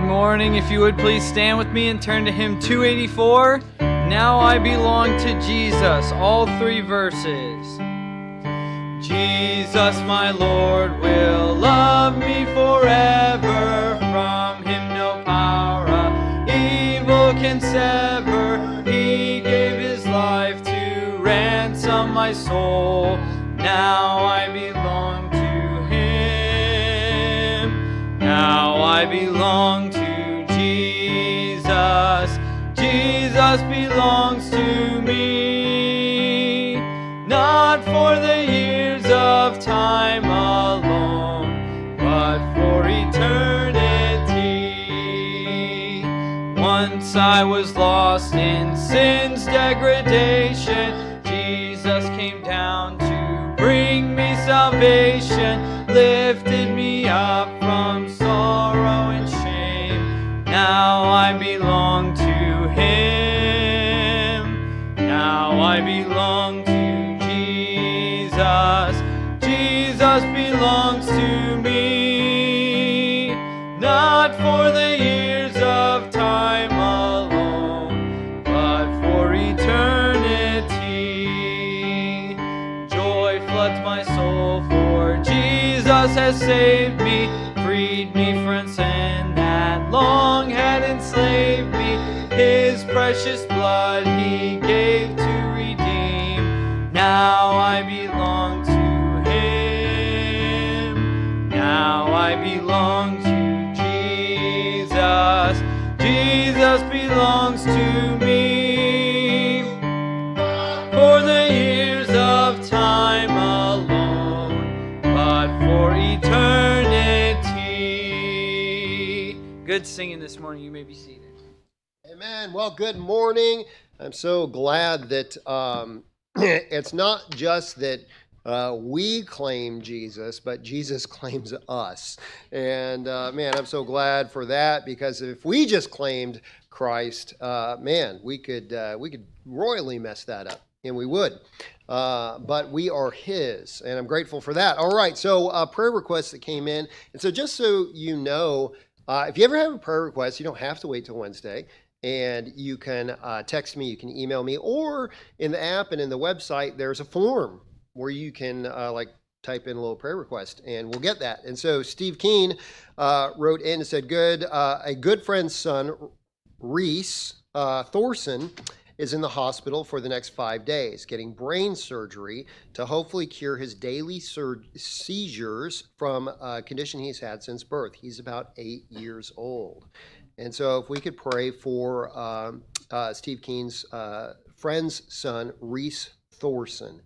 morning. If you would please stand with me and turn to hymn 284. Now I belong to Jesus. All three verses. Jesus, my Lord, will love me forever. From him no power of evil can sever. He gave his life to ransom my soul. Now I belong to him. Now I belong to Jesus. Jesus belongs to me. Not for the years of time alone, but for eternity. Once I was lost in sin's degradation. Jesus came down to bring me salvation, lifted me up from sorrow and shame. Now I belong to him. Now I belong to Jesus. Jesus belongs to me. Not for the years of time alone, but for eternity. Joy floods my soul, for Jesus has saved me, freed me from sin that long had enslaved me. His precious blood he gave to redeem. Now I belong to him. Now I belong to Jesus. Jesus belongs to me. For the years of time alone, but for eternity. Good singing this morning. You may be seated. Amen. Well, good morning. I'm so glad that it's not just that we claim Jesus, but Jesus claims us. And man, I'm so glad for that, because if we just claimed Christ, man, we could royally mess that up, and we would. But we are his, and I'm grateful for that. All right, so prayer requests that came in. And so just so you know, if you ever have a prayer request, you don't have to wait till Wednesday. And you can text me, you can email me, or in the app and in the website, there's a form where you can type in a little prayer request, and we'll get that. And so Steve Keene wrote in and said, a good friend's son, Reese Thorson, is in the hospital for the next 5 days, getting brain surgery to hopefully cure his daily seizures from a condition he's had since birth. He's about 8 years old. And so if we could pray for Steve Keene's friend's son, Reese Thorson,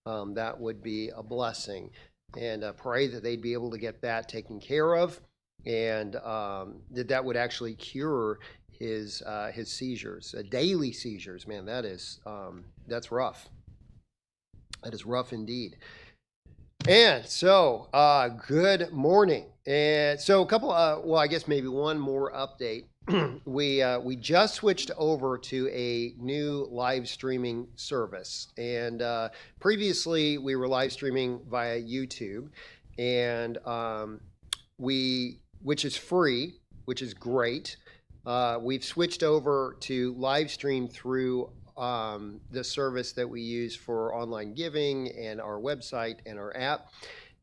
that would be a blessing. And pray that they'd be able to get that taken care of, and that would actually cure his seizures, daily seizures. Man, that's rough. That is rough indeed. And so, good morning. And so a couple, I guess maybe one more update. We just switched over to a new live streaming service. And previously we were live streaming via YouTube, and which is free, which is great. We've switched over to live stream through the service that we use for online giving and our website and our app.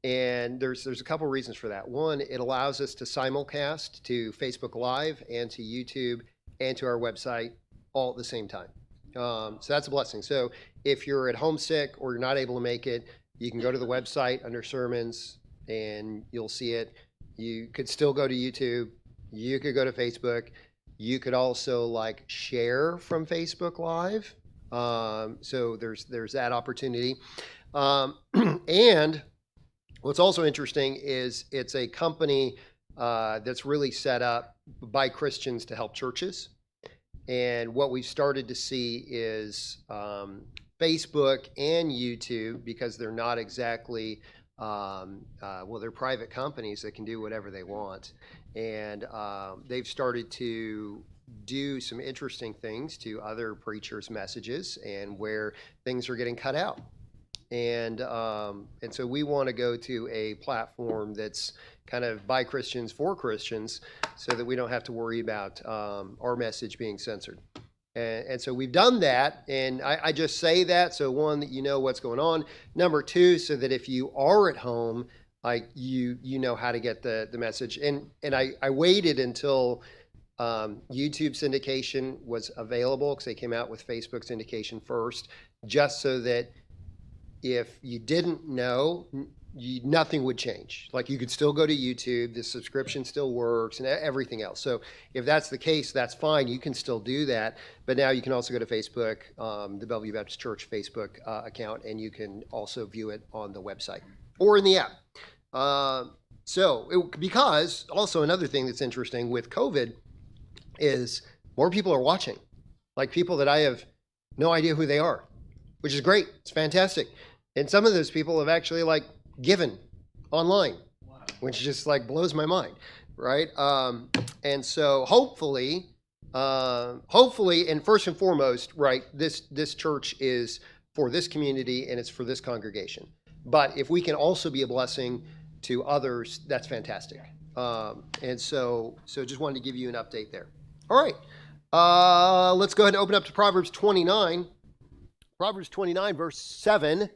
And there's a couple reasons for that. One, it allows us to simulcast to Facebook Live and to YouTube and to our website all at the same time. So that's a blessing. So if you're at home sick or you're not able to make it, you can go to the website under sermons and you'll see it. You could still go to YouTube. You could go to Facebook. You could also share from Facebook Live. So there's that opportunity. And what's also interesting is it's a company that's really set up by Christians to help churches. And what we've started to see is Facebook and YouTube, because they're not exactly, they're private companies that can do whatever they want. And they've started to do some interesting things to other preachers' messages, and where things are getting cut out. and so we want to go to a platform that's kind of by Christians for Christians, so that we don't have to worry about our message being censored. And so we've done that, and I just say that so one, that you know what's going on. Number two, so that if you are at home, like you know how to get the message. And I waited until YouTube syndication was available, because they came out with Facebook syndication first, just so that if you didn't know, nothing would change. Like, you could still go to YouTube, the subscription still works, and everything else. So if that's the case, that's fine. You can still do that. But now you can also go to Facebook, the Bellevue Baptist Church Facebook account, and you can also view it on the website or in the app. Because also another thing that's interesting with COVID is more people are watching, like people that I have no idea who they are, which is great. It's fantastic. And some of those people have actually like given online, which just like blows my mind, right? And so hopefully, and first and foremost, right, this church is for this community and it's for this congregation. But if we can also be a blessing to others, that's fantastic. And so just wanted to give you an update there. All right, let's go ahead and open up to Proverbs 29. Proverbs 29, verse 7.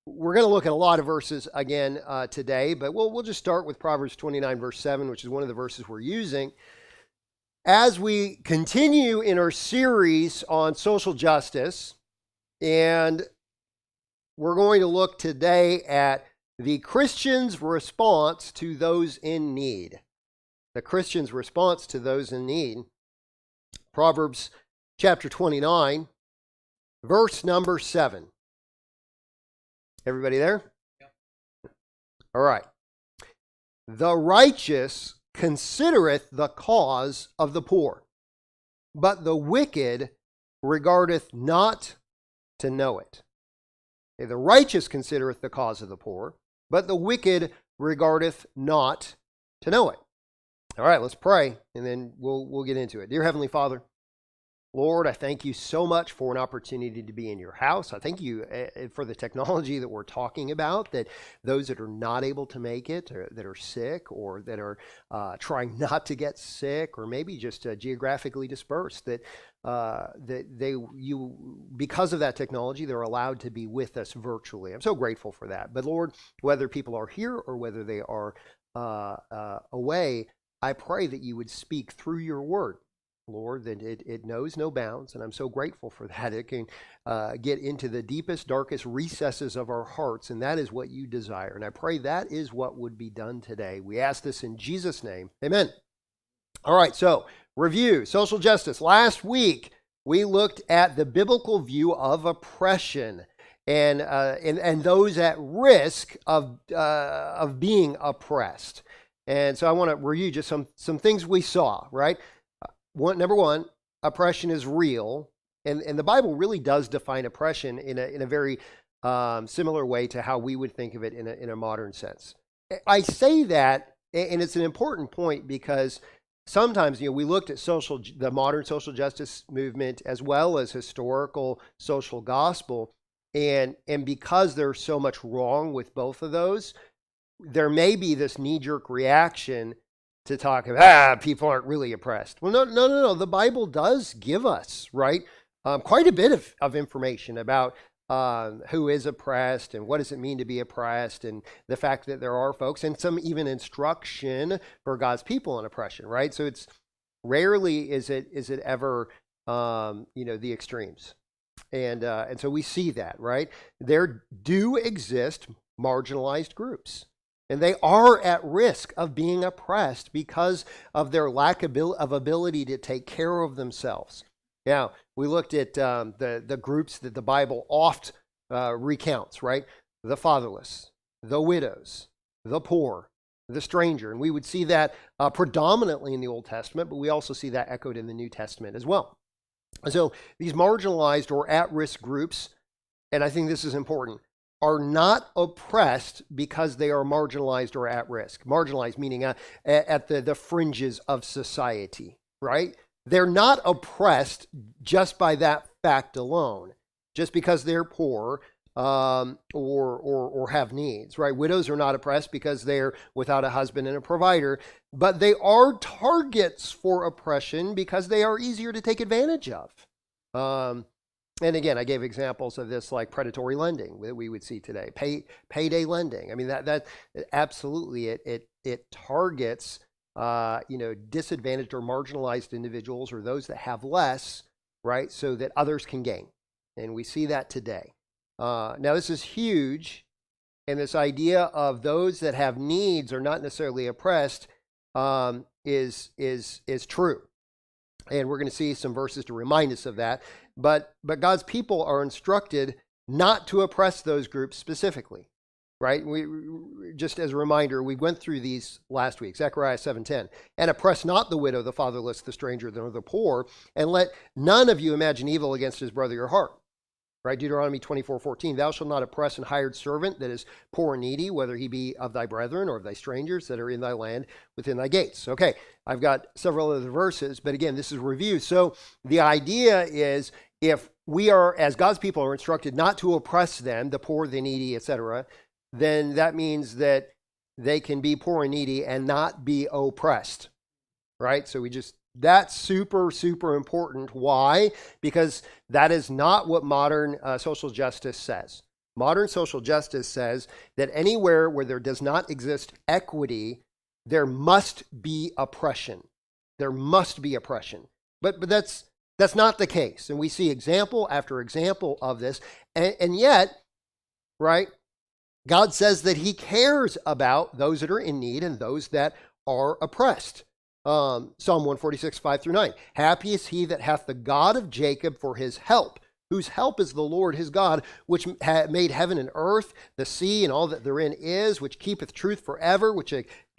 We're going to look at a lot of verses again today, but we'll just start with Proverbs 29, verse 7, which is one of the verses we're using. As we continue in our series on social justice, and we're going to look today at the Christian's response to those in need. The Christian's response to those in need. Proverbs chapter 29, verse number 7. Everybody there? Yep. All right. The righteous considereth the cause of the poor, but the wicked regardeth not to know it. Okay, the righteous considereth the cause of the poor, but the wicked regardeth not to know it. All right, let's pray, and then we'll get into it. Dear Heavenly Father, Lord, I thank you so much for an opportunity to be in your house. I thank you for the technology that we're talking about, that those that are not able to make it, or that are sick, or that are trying not to get sick, or maybe just geographically dispersed, that because of that technology, they're allowed to be with us virtually. I'm so grateful for that. But Lord, whether people are here or whether they are away, I pray that you would speak through your word. Lord, that it knows no bounds, and I'm so grateful for that. It can get into the deepest, darkest recesses of our hearts, and that is what you desire. And I pray that is what would be done today. We ask this in Jesus' name. Amen. All right, so review, social justice. Last week, we looked at the biblical view of oppression and those at risk of being oppressed. And so I want to review just some things we saw, right? Number one, oppression is real, and the Bible really does define oppression in a very similar way to how we would think of it in a modern sense. I say that, and it's an important point, because sometimes we looked at the modern social justice movement as well as historical social gospel, and because there's so much wrong with both of those, there may be this knee-jerk reaction to talk about, people aren't really oppressed. Well, no. The Bible does give us, right, quite a bit of information about who is oppressed and what does it mean to be oppressed, and the fact that there are folks, and some even instruction for God's people on oppression, right? So it's rarely is it ever the extremes, and so we see that, right? There do exist marginalized groups. And they are at risk of being oppressed because of their lack of ability to take care of themselves. Now, we looked at the groups that the Bible oft recounts, right? The fatherless, the widows, the poor, the stranger. And we would see that predominantly in the Old Testament, but we also see that echoed in the New Testament as well. So these marginalized or at-risk groups, and I think this is important, are not oppressed because they are marginalized or at risk. Marginalized meaning at the fringes of society, right? They're not oppressed just by that fact alone. Just because they're poor or have needs, right? Widows are not oppressed because they're without a husband and a provider, but they are targets for oppression because they are easier to take advantage of. And again, I gave examples of this, like predatory lending that we would see today, payday lending. I mean, that absolutely it targets disadvantaged or marginalized individuals or those that have less, right, so that others can gain. And we see that today. Now, this is huge, and this idea of those that have needs are not necessarily oppressed is true. And we're going to see some verses to remind us of that. But God's people are instructed not to oppress those groups specifically, right? We just as a reminder, we went through these last week, Zechariah 7:10. And oppress not the widow, the fatherless, the stranger, nor the poor, and let none of you imagine evil against his brother your heart. Right, Deuteronomy 24:14, thou shalt not oppress an hired servant that is poor and needy, whether he be of thy brethren or of thy strangers that are in thy land within thy gates. Okay, I've got several other verses, but again, this is review. So the idea is if we are, as God's people, are instructed not to oppress them, the poor, the needy, etc., then that means that they can be poor and needy and not be oppressed, right? So that's super, super important. Why? Because that is not what modern social justice says. Modern social justice says that anywhere where there does not exist equity, there must be oppression. There must be oppression. But that's not the case. And we see example after example of this. And yet, right, God says that he cares about those that are in need and those that are oppressed. Psalm 146, 5-9. Happy is he that hath the God of Jacob for his help, whose help is the Lord his God, which made heaven and earth, the sea, and all that therein is, which keepeth truth forever, which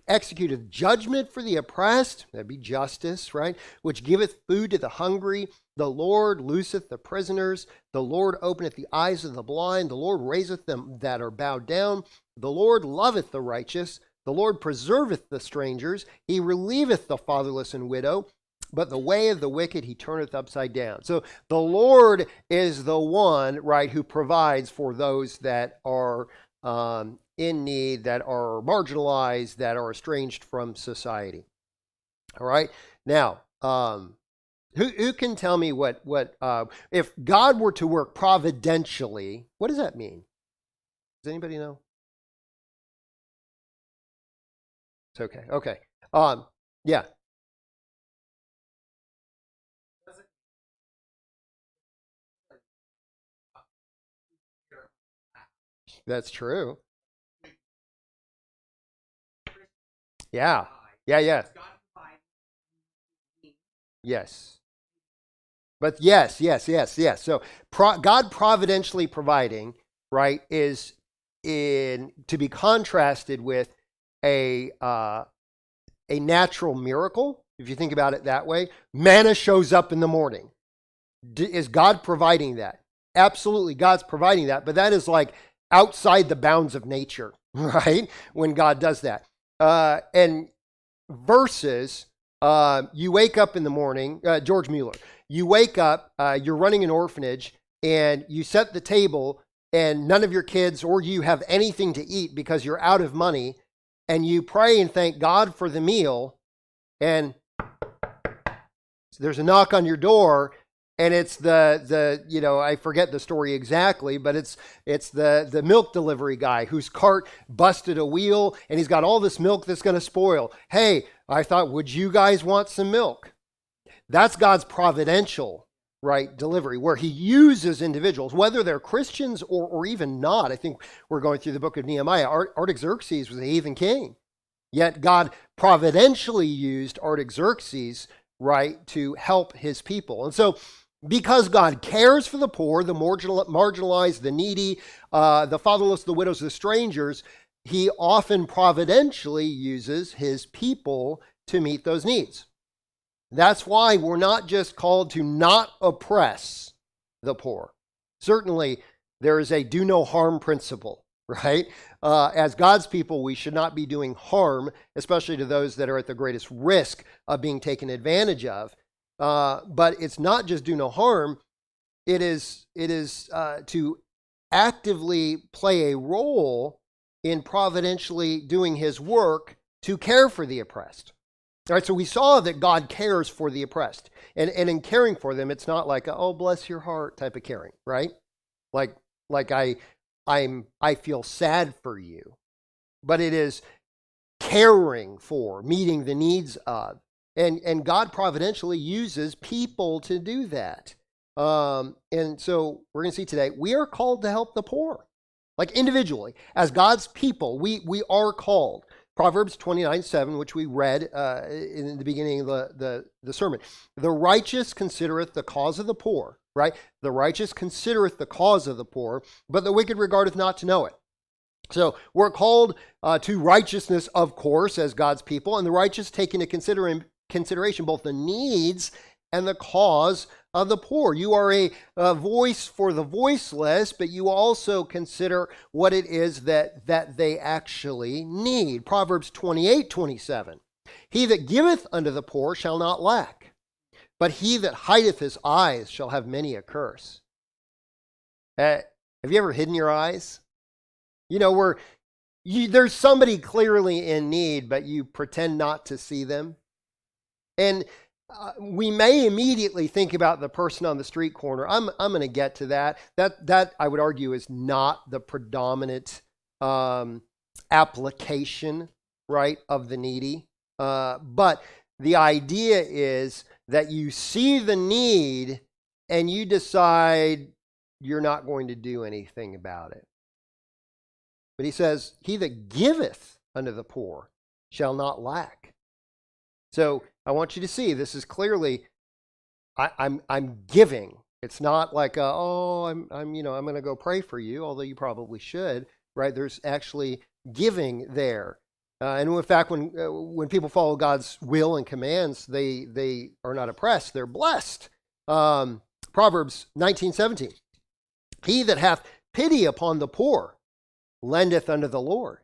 executeth judgment for the oppressed, that'd be justice, right? Which giveth food to the hungry. The Lord looseth the prisoners. The Lord openeth the eyes of the blind. The Lord raiseth them that are bowed down. The Lord loveth the righteous. The Lord preserveth the strangers. He relieveth the fatherless and widow. But the way of the wicked he turneth upside down. So the Lord is the one, right, who provides for those that are in need, that are marginalized, that are estranged from society. All right. Now, who can tell me what if God were to work providentially? What does that mean? Does anybody know? It's okay. Okay. Yeah. That's true. Yeah. Yeah, yeah. Yes. But yes. So God providentially providing, right, is to be contrasted with a natural miracle. If you think about it that way, manna shows up in the morning. Is God providing that? Absolutely, God's providing that, but that is like outside the bounds of nature, right? When God does that. And versus, you wake up in the morning, George Mueller, you wake up, you're running an orphanage, and you set the table, and none of your kids or you have anything to eat because you're out of money, and you pray and thank God for the meal, and there's a knock on your door, and it's the I forget the story exactly, but it's the milk delivery guy whose cart busted a wheel, and he's got all this milk that's going to spoil. Hey, I thought, would you guys want some milk? That's God's providential, right, delivery, where he uses individuals, whether they're Christians or even not. I think we're going through the book of Nehemiah. Artaxerxes was a heathen king, yet God providentially used Artaxerxes, right, to help his people. And so because God cares for the poor, the marginalized, the needy, the fatherless, the widows, the strangers, he often providentially uses his people to meet those needs. That's why we're not just called to not oppress the poor. Certainly, there is a do no harm principle, right? As God's people, we should not be doing harm, especially to those that are at the greatest risk of being taken advantage of. But it's not just do no harm. It is to actively play a role in providentially doing his work to care for the oppressed. All right, so we saw that God cares for the oppressed. And in caring for them, it's not like, oh, bless your heart type of caring, right? Like I feel sad for you. But it is caring for, meeting the needs of. And God providentially uses people to do that. And so we're going to see today, we are called to help the poor. Like individually, as God's people, we are called. Proverbs 29:7, which we read in the beginning of the sermon. The righteous considereth the cause of the poor, right? The righteous considereth the cause of the poor, but the wicked regardeth not to know it. So we're called to righteousness, of course, as God's people, and the righteous take into consideration both the needs and the cause of the poor. You are a voice for the voiceless, but you also consider what it is that they actually need. Proverbs 28:27. He that giveth unto the poor shall not lack, but he that hideth his eyes shall have many a curse. Have you ever hidden your eyes? You know, where there's somebody clearly in need, but you pretend not to see them. And we may immediately think about the person on the street corner. I'm going to get to that. That I would argue is not the predominant application, right, of the needy. But the idea is that you see the need and you decide you're not going to do anything about it. But he says, he that giveth unto the poor shall not lack. So I want you to see, this is clearly, I'm giving. It's not like, I'm going to go pray for you, although you probably should, right? There's actually giving there. And in fact, when people follow God's will and commands, they are not oppressed, they're blessed. Proverbs 19:17. He that hath pity upon the poor lendeth unto the Lord.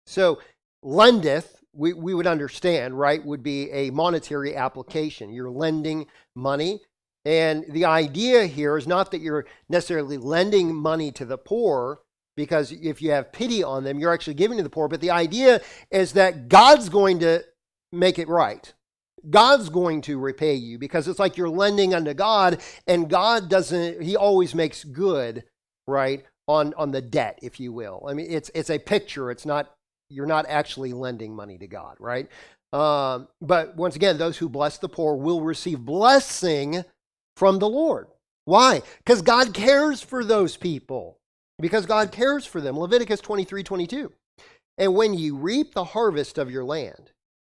So lendeth, we would understand, right, would be a monetary application. You're lending money. And the idea here is not that you're necessarily lending money to the poor, because if you have pity on them, you're actually giving to the poor. But the idea is that God's going to make it right. God's going to repay you, because it's like you're lending unto God, and God doesn't, he always makes good, right, on the debt, if you will. I mean, it's a picture. It's not, you're not actually lending money to God, right? But once again, those who bless the poor will receive blessing from the Lord. Why? Because God cares for those people. Because God cares for them. Leviticus 23:22. And when ye reap the harvest of your land,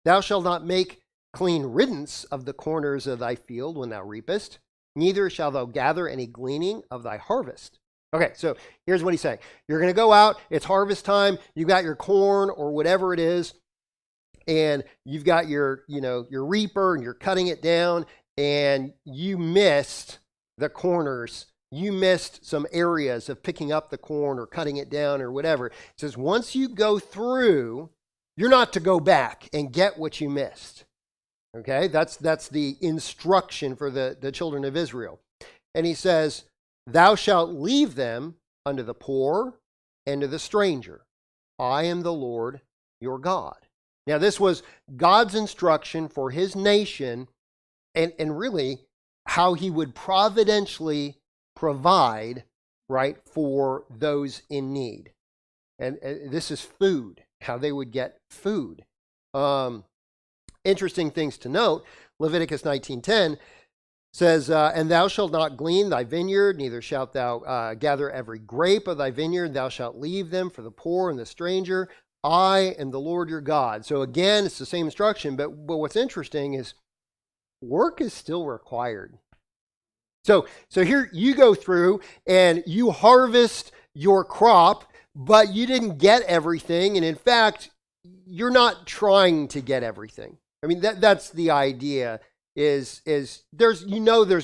thou shalt not make clean riddance of the corners of thy field when thou reapest, neither shalt thou gather any gleaning of thy harvest. Okay, so here's what he's saying. You're going to go out, it's harvest time, you've got your corn or whatever it is, and you've got your reaper, and you're cutting it down, and you missed the corners. You missed some areas of picking up the corn or cutting it down or whatever. It says once you go through, you're not to go back and get what you missed. Okay, that's the instruction for the children of Israel. And he says, thou shalt leave them unto the poor and to the stranger. I am the Lord your God. Now, this was God's instruction for his nation, and really how he would providentially provide, right, for those in need. And this is food, how they would get food. Interesting things to note, Leviticus 19:10 says, and thou shalt not glean thy vineyard, neither shalt thou gather every grape of thy vineyard. Thou shalt leave them for the poor and the stranger. I am the Lord your God. So again, it's the same instruction, but what's interesting is work is still required. So here you go through and you harvest your crop, but you didn't get everything. And in fact, you're not trying to get everything. I mean, that's the idea. Is there's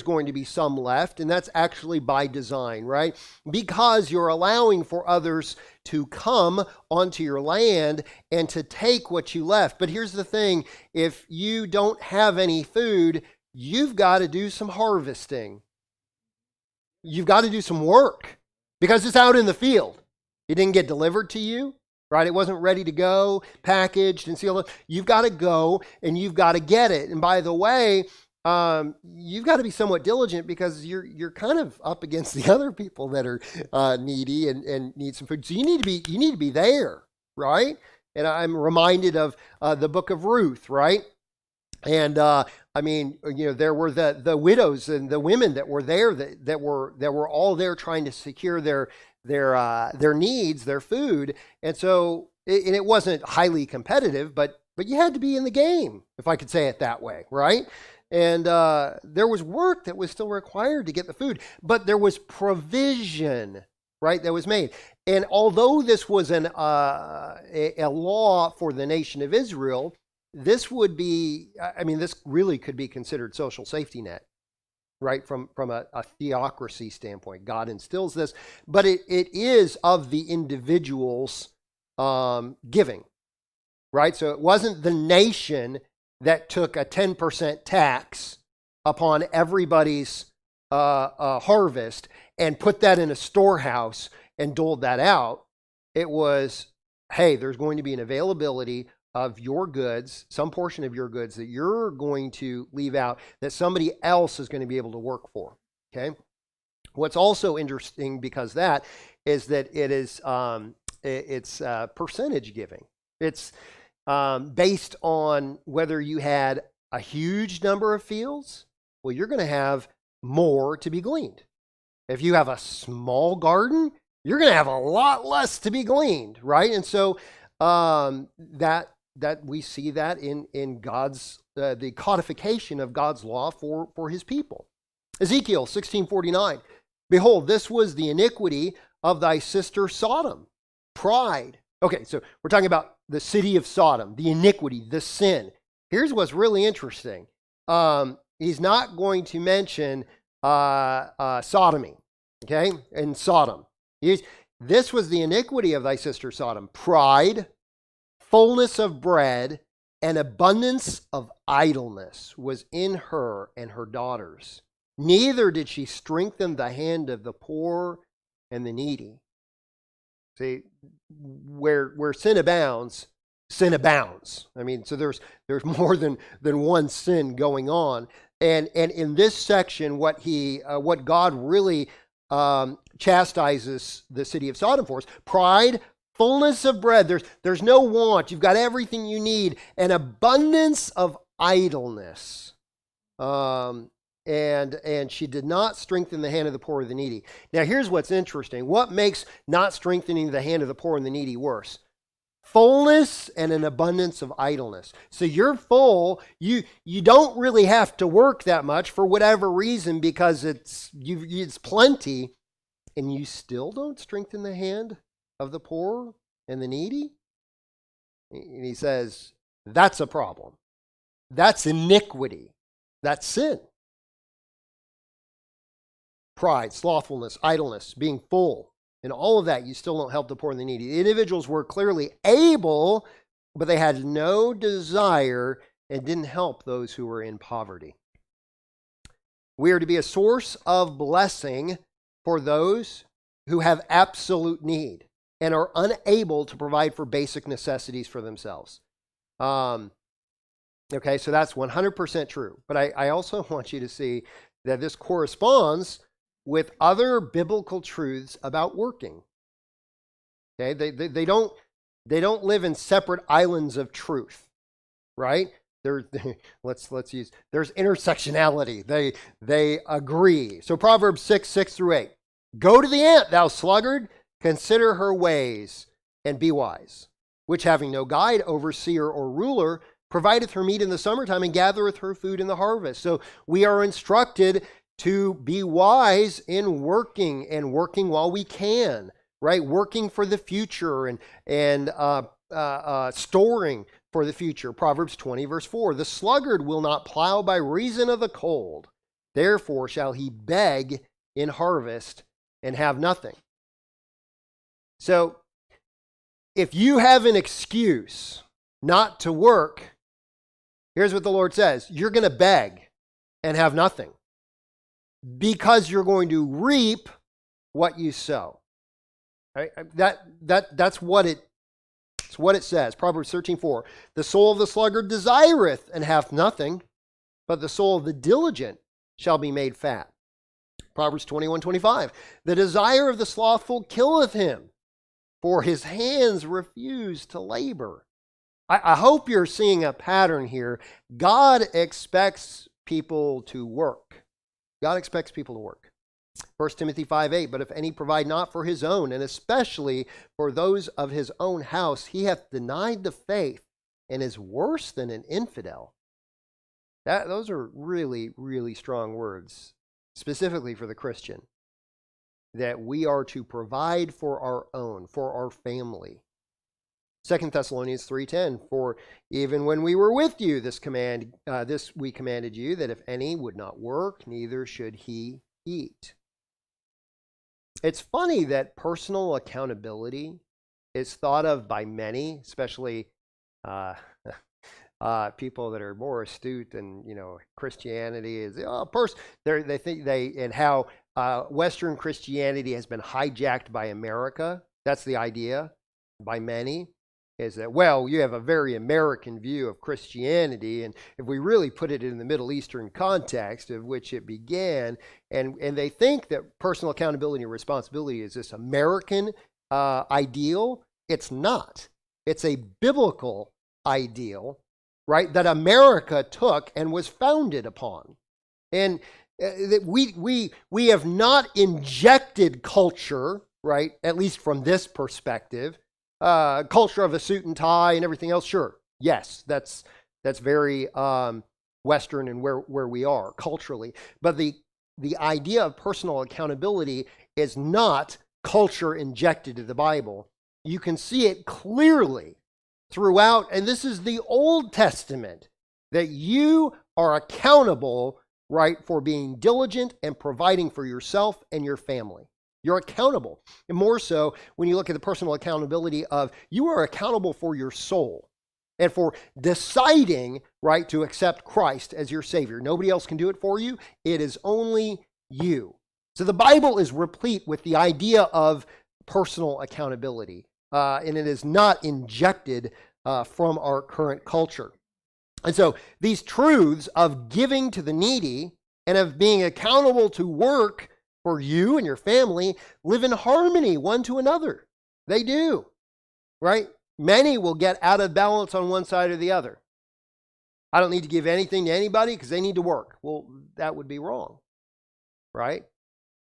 going to be some left, and that's actually by design, right? Because you're allowing for others to come onto your land and to take what you left. But here's the thing, if you don't have any food, you've got to do some harvesting. You've got to do some work. because it's out in the field. It didn't get delivered to you, right? It wasn't ready to go, packaged and sealed. You've got to go and you've got to get it. And by the way, you've got to be somewhat diligent because you're kind of up against the other people that are needy and need some food. So you need to be there, right? And I'm reminded of the book of Ruth, right? And I mean, there were the widows and the women that were there that were all there trying to secure their needs, their food, and so it wasn't highly competitive, but you had to be in the game, if I could say it that way, right? And there was work that was still required to get the food, but there was provision, right, that was made. And although this was a law for the nation of Israel, this would be, this really could be considered social safety net, right, from a theocracy standpoint. God instills this, but it is of the individual's giving, right? So it wasn't the nation that took a 10% tax upon everybody's harvest and put that in a storehouse and doled that out. It was, hey, there's going to be an availability of your goods, some portion of your goods that you're going to leave out that somebody else is going to be able to work for, okay? What's also interesting because that is that it is it's percentage giving. It's based on whether you had a huge number of fields, well, you're going to have more to be gleaned. If you have a small garden, you're going to have a lot less to be gleaned, right? And so that we see that in God's the codification of God's law for his people. Ezekiel 16:49, behold, this was the iniquity of thy sister Sodom, pride. Okay, so we're talking about the city of Sodom, the iniquity, the sin. Here's what's really interesting. He's not going to mention sodomy, okay, and Sodom. This was the iniquity of thy sister Sodom, pride, fullness of bread, and abundance of idleness was in her and her daughters. Neither did she strengthen the hand of the poor and the needy. See, where sin abounds, sin abounds. So there's more than one sin going on. And in this section, what God really chastises the city of Sodom for is pride, fullness of bread. There's no want. You've got everything you need. An abundance of idleness. And she did not strengthen the hand of the poor or the needy. Now, here's what's interesting. What makes not strengthening the hand of the poor and the needy worse? Fullness and an abundance of idleness. So you're full. You don't really have to work that much for whatever reason because it's plenty, and you still don't strengthen the hand of the poor and the needy? And he says, that's a problem. That's iniquity. That's sin. Pride, slothfulness, idleness, being full, and all of that, you still don't help the poor and the needy. The individuals were clearly able, but they had no desire and didn't help those who were in poverty. We are to be a source of blessing for those who have absolute need and are unable to provide for basic necessities for themselves. Okay, so that's 100% true. But I also want you to see that this corresponds with other biblical truths about working. Okay, they don't live in separate islands of truth, right? There's intersectionality. They agree. So Proverbs 6:6-8. Go to the ant, thou sluggard, consider her ways, and be wise, which having no guide, overseer, or ruler, provideth her meat in the summertime and gathereth her food in the harvest. So we are instructed to be wise in working and working while we can, right? Working for the future and storing for the future. Proverbs 20:4. The sluggard will not plow by reason of the cold. Therefore shall he beg in harvest and have nothing. So if you have an excuse not to work, here's what the Lord says. You're going to beg and have nothing because you're going to reap what you sow. Right? That's what it says. Proverbs 13:4. The soul of the sluggard desireth and hath nothing, but the soul of the diligent shall be made fat. Proverbs 21:25. The desire of the slothful killeth him, for his hands refuse to labor. I hope you're seeing a pattern here. God expects people to work. God expects people to work. 1 Timothy 5:8, but if any provide not for his own, and especially for those of his own house, he hath denied the faith and is worse than an infidel. Those are really, really strong words, specifically for the Christian, that we are to provide for our own, for our family. 2 Thessalonians 3:10, for even when we were with you, this we commanded you, that if any would not work, neither should he eat. It's funny that personal accountability is thought of by many, especially people that are more astute than Christianity is. They think and how Western Christianity has been hijacked by America. That's the idea by many. Is that, well, you have a very American view of Christianity, and if we really put it in the Middle Eastern context of which it began, and they think that personal accountability and responsibility is this American ideal. It's not. It's a biblical ideal, right, that America took and was founded upon. And that we have not injected culture, right, at least from this perspective, culture of a suit and tie and everything else. Sure, yes, that's very Western and where we are culturally. But the idea of personal accountability is not culture injected to the Bible. You can see it clearly throughout, and this is the Old Testament, that you are accountable, right, for being diligent and providing for yourself and your family. You're accountable. And more so, when you look at the personal accountability of, you are accountable for your soul and for deciding, right, to accept Christ as your Savior. Nobody else can do it for you. It is only you. So the Bible is replete with the idea of personal accountability, and it is not injected from our current culture. And so these truths of giving to the needy and of being accountable to work for you and your family live in harmony one to another. They do, right? Many will get out of balance on one side or the other. I don't need to give anything to anybody because they need to work. Well, that would be wrong, right?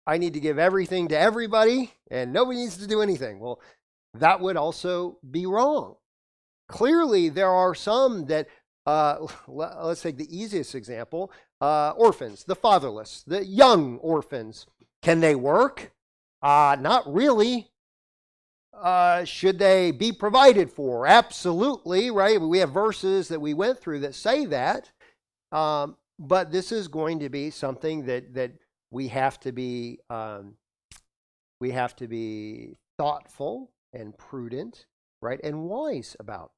I need to give everything to everybody and nobody needs to do anything. Well, that would also be wrong. Clearly, there are some that, let's take the easiest example, orphans, the fatherless, the young orphans. Can they work? Not really. Should they be provided for? Absolutely, right? We have verses that we went through that say that. But this is going to be something that we have to be thoughtful and prudent, right, and wise about.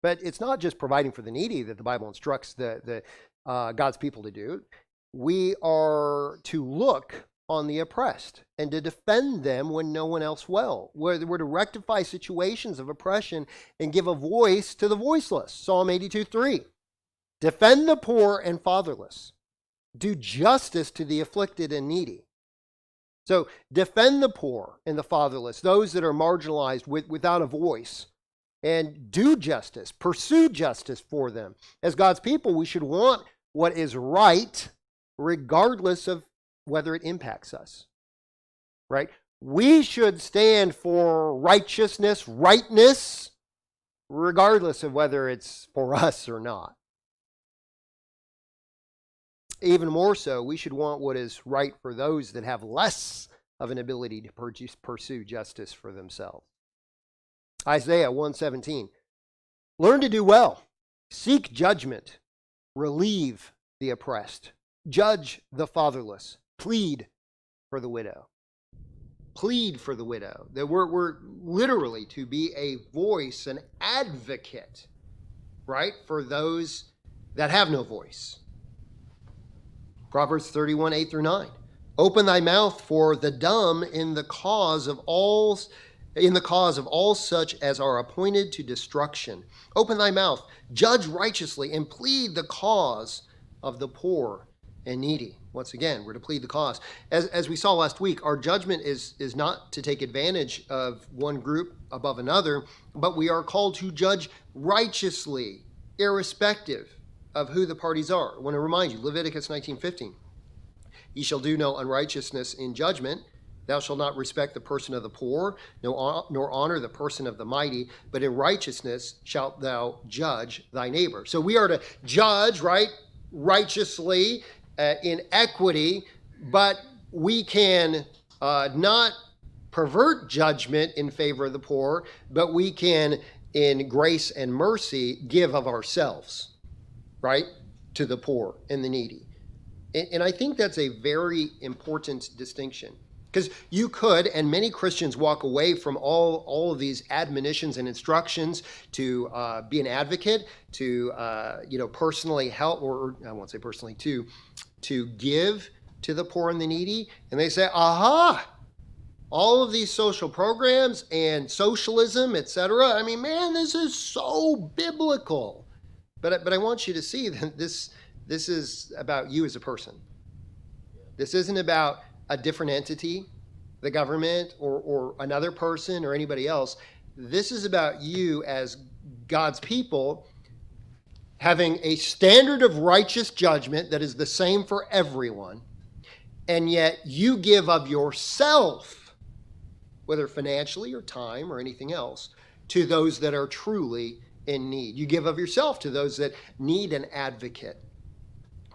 But it's not just providing for the needy that the Bible instructs the God's people to do. We are to look on the oppressed and to defend them when no one else will. We're to rectify situations of oppression and give a voice to the voiceless. Psalm 82:3. Defend the poor and fatherless. Do justice to the afflicted and needy. So defend the poor and the fatherless, those that are marginalized without a voice. And do justice, pursue justice for them. As God's people, we should want what is right, regardless of whether it impacts us, right? We should stand for righteousness, rightness, regardless of whether it's for us or not. Even more so, we should want what is right for those that have less of an ability to pursue justice for themselves. Isaiah 1:17. Learn to do well, seek judgment, relieve the oppressed, judge the fatherless, plead for the widow. Plead for the widow. That we're literally to be a voice, an advocate, right, for those that have no voice. Proverbs 31:8-9. Open thy mouth for the dumb in the cause of all such as are appointed to destruction. Open thy mouth, judge righteously, and plead the cause of the poor and needy. Once again, we're to plead the cause. As we saw last week, our judgment is not to take advantage of one group above another, but we are called to judge righteously, irrespective of who the parties are. I want to remind you, Leviticus 19:15. Ye shall do no unrighteousness in judgment. Thou shalt not respect the person of the poor, nor honor the person of the mighty, but in righteousness shalt thou judge thy neighbor. So we are to judge, right, righteously, in equity, but we can not pervert judgment in favor of the poor, but we can, in grace and mercy, give of ourselves, right, to the poor and the needy. And I think that's a very important distinction, because you could, and many Christians walk away from all of these admonitions and instructions to be an advocate, to personally help, or I won't say personally, to give to the poor and the needy, and they say, aha, all of these social programs and socialism, etc. I mean, man, this is so biblical. But I want you to see that this is about you as a person. This isn't about a different entity, the government, or another person or anybody else. This is about you as God's people having a standard of righteous judgment that is the same for everyone, and yet you give of yourself, whether financially or time or anything else, to those that are truly in need. You give of yourself to those that need an advocate,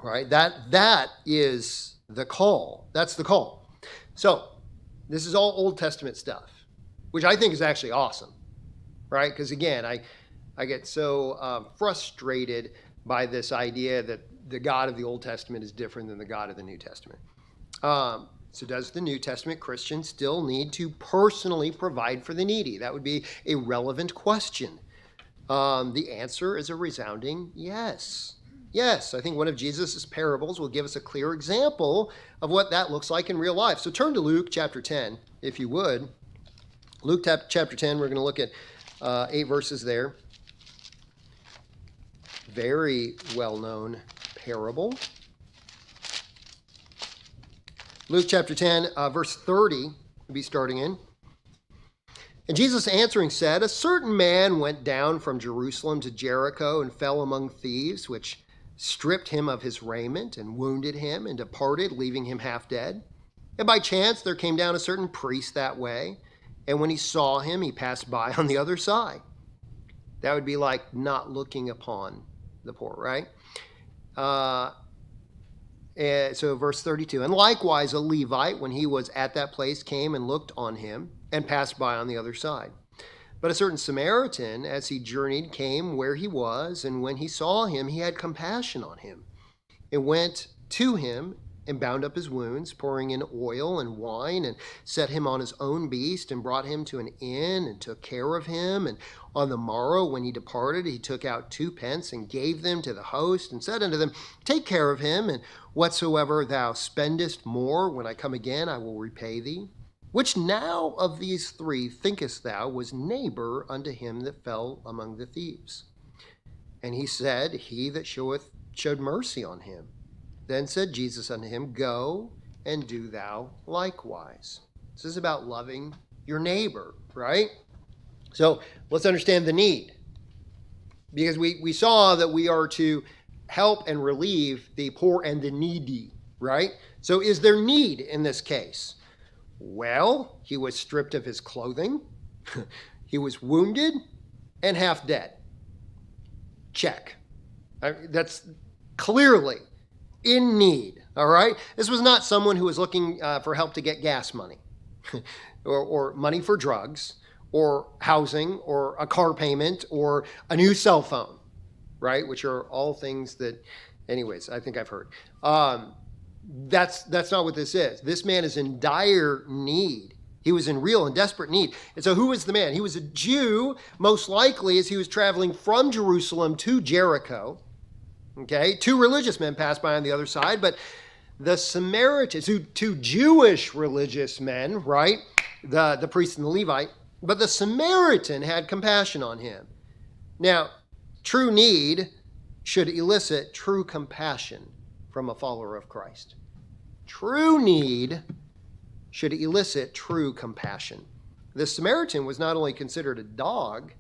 right? That is the call. That's the call. So this is all Old Testament stuff, which I think is actually awesome, right? Because again, I get so frustrated by this idea that the God of the Old Testament is different than the God of the New Testament. So does the New Testament Christian still need to personally provide for the needy? That would be a relevant question. The answer is a resounding yes. Yes, I think one of Jesus' parables will give us a clear example of what that looks like in real life. So turn to Luke chapter 10, if you would. Luke chapter 10, we're going to look at 8 verses there. Very well-known parable. Luke chapter 10, verse 30, we'll be starting in. And Jesus answering said, a certain man went down from Jerusalem to Jericho and fell among thieves, which stripped him of his raiment and wounded him and departed, leaving him half dead. And by chance there came down a certain priest that way, and when he saw him, he passed by on the other side. That would be like not looking upon the poor, right? So verse 32, and likewise a Levite, when he was at that place, came and looked on him and passed by on the other side. But a certain Samaritan, as he journeyed, came where he was, and when he saw him, he had compassion on him, and went to him and bound up his wounds, pouring in oil and wine, and set him on his own beast, and brought him to an inn, and took care of him. And on the morrow, when he departed, he took out 2 pence, and gave them to the host, and said unto them, take care of him, and whatsoever thou spendest more, when I come again, I will repay thee. Which now of these 3 thinkest thou was neighbor unto him that fell among the thieves? And he said, he that showed mercy on him. Then said Jesus unto him, go and do thou likewise. This is about loving your neighbor, right? So let's understand the need. Because we saw that we are to help and relieve the poor and the needy, right? So is there need in this case? Well, he was stripped of his clothing, he was wounded, and half dead. Check. That's clearly in need, all right? This was not someone who was looking for help to get gas money, or money for drugs, or housing, or a car payment, or a new cell phone, right? Which are all things that, anyways, I think I've heard. That's not what this is. This man is in dire need. He was in real and desperate need. And so who was the man? He was a Jew, most likely, as he was traveling from Jerusalem to Jericho. Okay, 2 religious men passed by on the other side, but the Samaritans, two Jewish religious men, right? The priest and the Levite, but the Samaritan had compassion on him. Now, true need should elicit true compassion from a follower of Christ. True need should elicit true compassion. The Samaritan was not only considered a dog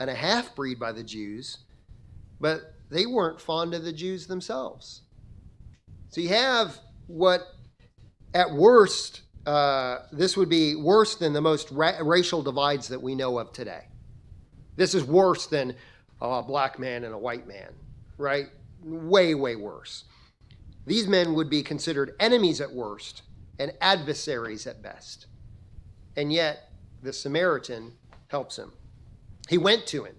and a half-breed by the Jews, but they weren't fond of the Jews themselves. So you have what, at worst, this would be worse than the most racial divides that we know of today. This is worse than a black man and a white man, right? Way, way worse. These men would be considered enemies at worst and adversaries at best. And yet, the Samaritan helps him. He went to him.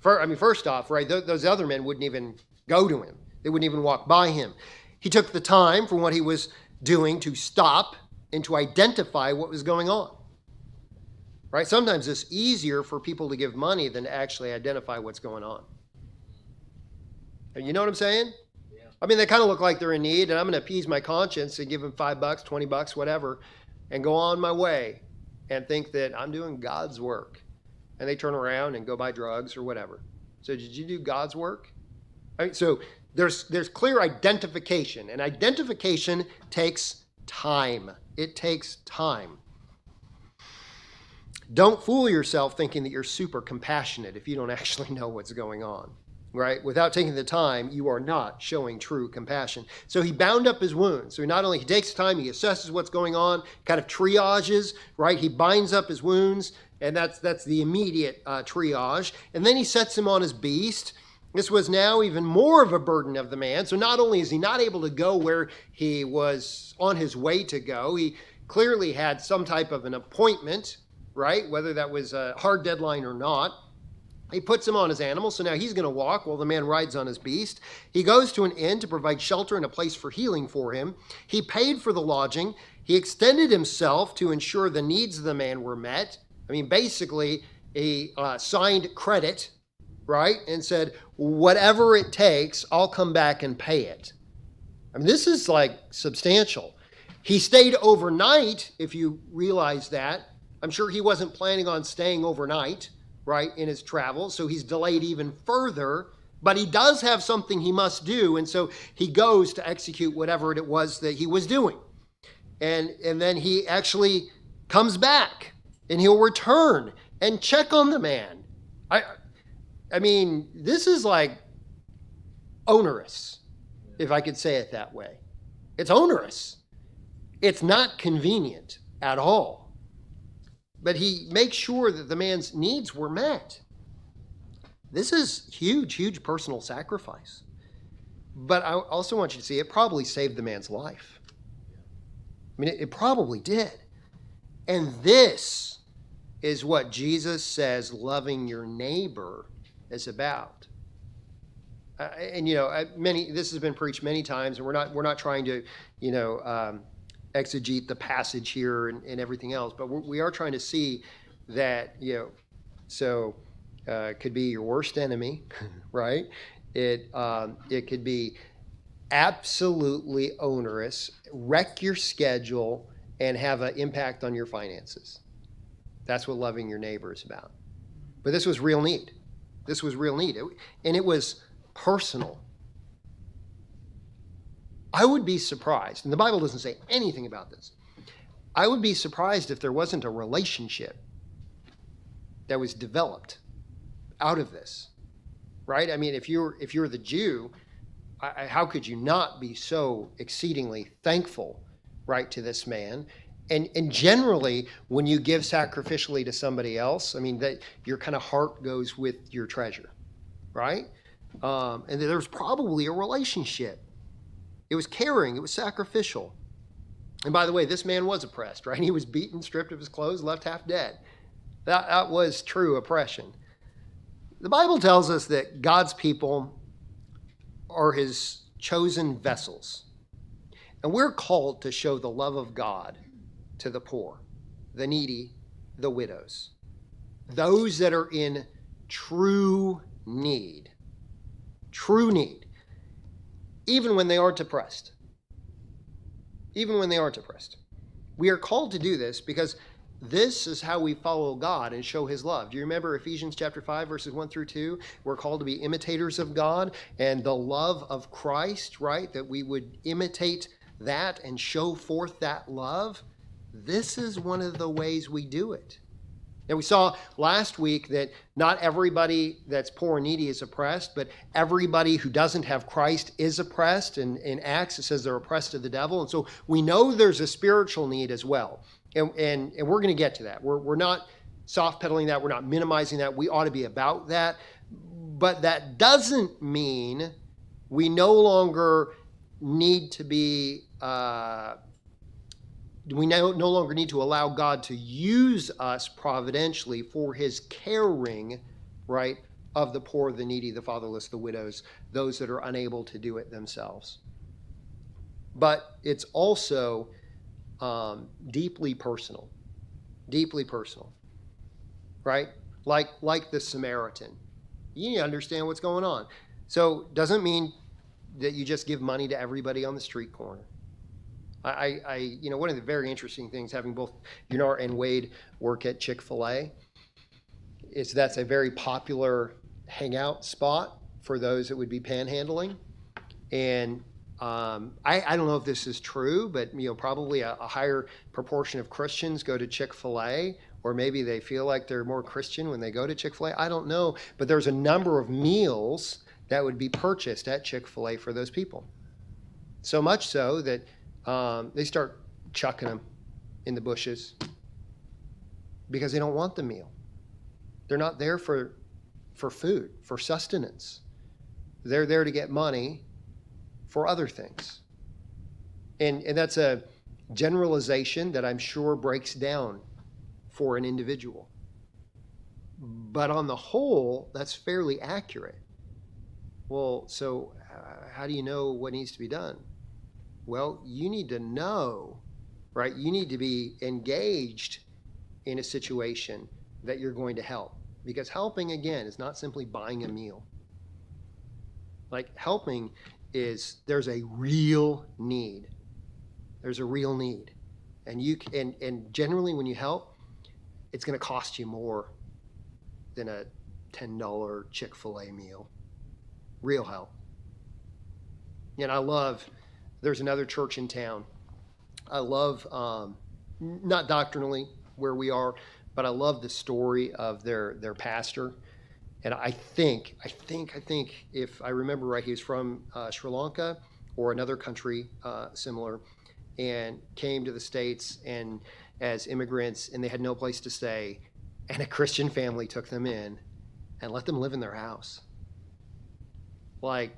First off, right, those other men wouldn't even go to him. They wouldn't even walk by him. He took the time from what he was doing to stop and to identify what was going on. Right? Sometimes it's easier for people to give money than to actually identify what's going on. You know what I'm saying? Yeah. I mean, they kind of look like they're in need, and I'm going to appease my conscience and give them $5, $20, whatever, and go on my way and think that I'm doing God's work. And they turn around and go buy drugs or whatever. So did you do God's work? So there's clear identification, and identification takes time. It takes time. Don't fool yourself thinking that you're super compassionate if you don't actually know what's going on, right? Without taking the time, you are not showing true compassion. So he bound up his wounds. So not only he takes time, he assesses what's going on, kind of triages, right? He binds up his wounds, and that's the immediate triage. And then he sets him on his beast. This was now even more of a burden of the man. So not only is he not able to go where he was on his way to go, he clearly had some type of an appointment, right? Whether that was a hard deadline or not. He puts him on his animal, so now he's going to walk while the man rides on his beast. He goes to an inn to provide shelter and a place for healing for him. He paid for the lodging. He extended himself to ensure the needs of the man were met. I mean, basically, he signed credit, right? And said, whatever it takes, I'll come back and pay it. I mean, this is like substantial. He stayed overnight, if you realize that. I'm sure he wasn't planning on staying overnight, right, in his travels, so he's delayed even further, but he does have something he must do, and so he goes to execute whatever it was that he was doing. And then he actually comes back, and he'll return and check on the man. I mean, this is like onerous, if I could say it that way. It's onerous. It's not convenient at all. But he makes sure that the man's needs were met. This is huge, huge personal sacrifice. But I also want you to see it probably saved the man's life. I mean, it probably did. And this is what Jesus says loving your neighbor is about. This has been preached many times, and we're not trying to, exegete the passage here and everything else, but we are trying to see that, it could be your worst enemy, right? It could be absolutely onerous, wreck your schedule, and have an impact on your finances. That's what loving your neighbor is about. But this was real need. This was real need, and it was personal. I would be surprised, and the Bible doesn't say anything about this. I would be surprised if there wasn't a relationship that was developed out of this, right? I mean, if you're the Jew, how could you not be so exceedingly thankful, right, to this man? And generally, when you give sacrificially to somebody else, I mean, that your kind of heart goes with your treasure, right? And there's probably a relationship. It was caring. It was sacrificial. And by the way, this man was oppressed, right? He was beaten, stripped of his clothes, left half dead. That was true oppression. The Bible tells us that God's people are his chosen vessels. And we're called to show the love of God to the poor, the needy, the widows, those that are in true need, even when they are depressed, even when they aren't oppressed. We are called to do this because this is how we follow God and show his love. Do you remember Ephesians chapter 5, verses 1 through 2? We're called to be imitators of God and the love of Christ, right? That we would imitate that and show forth that love. This is one of the ways we do it. And we saw last week that not everybody that's poor and needy is oppressed, but everybody who doesn't have Christ is oppressed. And in Acts, it says they're oppressed of the devil. And so we know there's a spiritual need as well. And we're going to get to that. We're not soft pedaling that. We're not minimizing that. We ought to be about that. But that doesn't mean we no longer need to be... we no longer need to allow God to use us providentially for his caring, right, of the poor, the needy, the fatherless, the widows, those that are unable to do it themselves. But it's also deeply personal, right? Like the Samaritan. You need to understand what's going on. So doesn't mean that you just give money to everybody on the street corner. One of the very interesting things, having both Yunar and Wade work at Chick-fil-A, is that's a very popular hangout spot for those that would be panhandling. And I don't know if this is true, but probably a higher proportion of Christians go to Chick-fil-A, or maybe they feel like they're more Christian when they go to Chick-fil-A. I don't know, but there's a number of meals that would be purchased at Chick-fil-A for those people. So much so that they start chucking them in the bushes because they don't want the meal. They're not there for food, for sustenance. They're there to get money for other things. And that's a generalization that I'm sure breaks down for an individual. But on the whole, that's fairly accurate. Well, so how do you know what needs to be done? Well, you need to know, right? You need to be engaged in a situation that you're going to help. Because helping, again, is not simply buying a meal. Like, helping is, there's a real need. There's a real need. And generally when you help, it's going to cost you more than a $10 Chick-fil-A meal. Real help. And there's another church in town. I love, not doctrinally where we are, but I love the story of their pastor. And I think if I remember right, he was from Sri Lanka or another country similar, and came to the States and as immigrants, and they had no place to stay, and a Christian family took them in and let them live in their house. Like,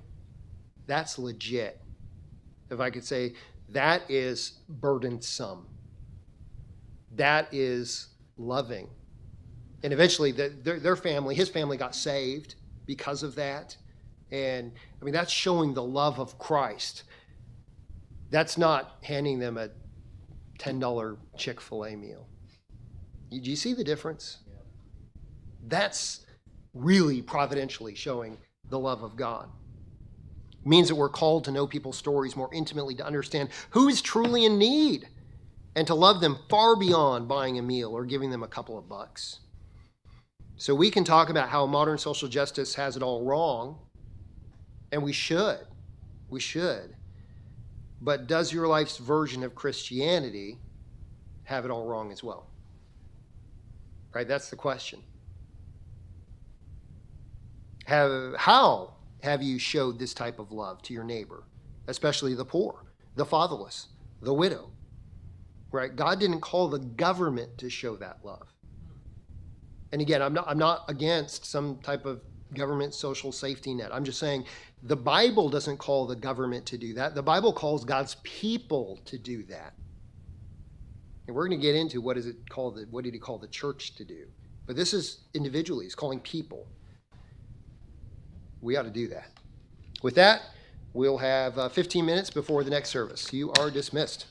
that's legit. If I could say, that is burdensome. That is loving. And eventually their family, his family, got saved because of that. And I mean, that's showing the love of Christ. That's not handing them a $10 Chick-fil-A meal. Do you see the difference? Yeah. That's really providentially showing the love of God. It means that we're called to know people's stories more intimately, to understand who is truly in need, and to love them far beyond buying a meal or giving them a couple of bucks. So we can talk about how modern social justice has it all wrong, and we should. We should. But does your life's version of Christianity have it all wrong as well? Right? That's the question. How have you showed this type of love to your neighbor, especially the poor, the fatherless, the widow? Right? God didn't call the government to show that love. And again, I'm not against some type of government social safety net. I'm just saying the Bible doesn't call the government to do that. The Bible calls God's people to do that. And we're going to get into what did he call the church to do? But this is individually. He's calling people. We ought to do that. With that, we'll have 15 minutes before the next service. You are dismissed.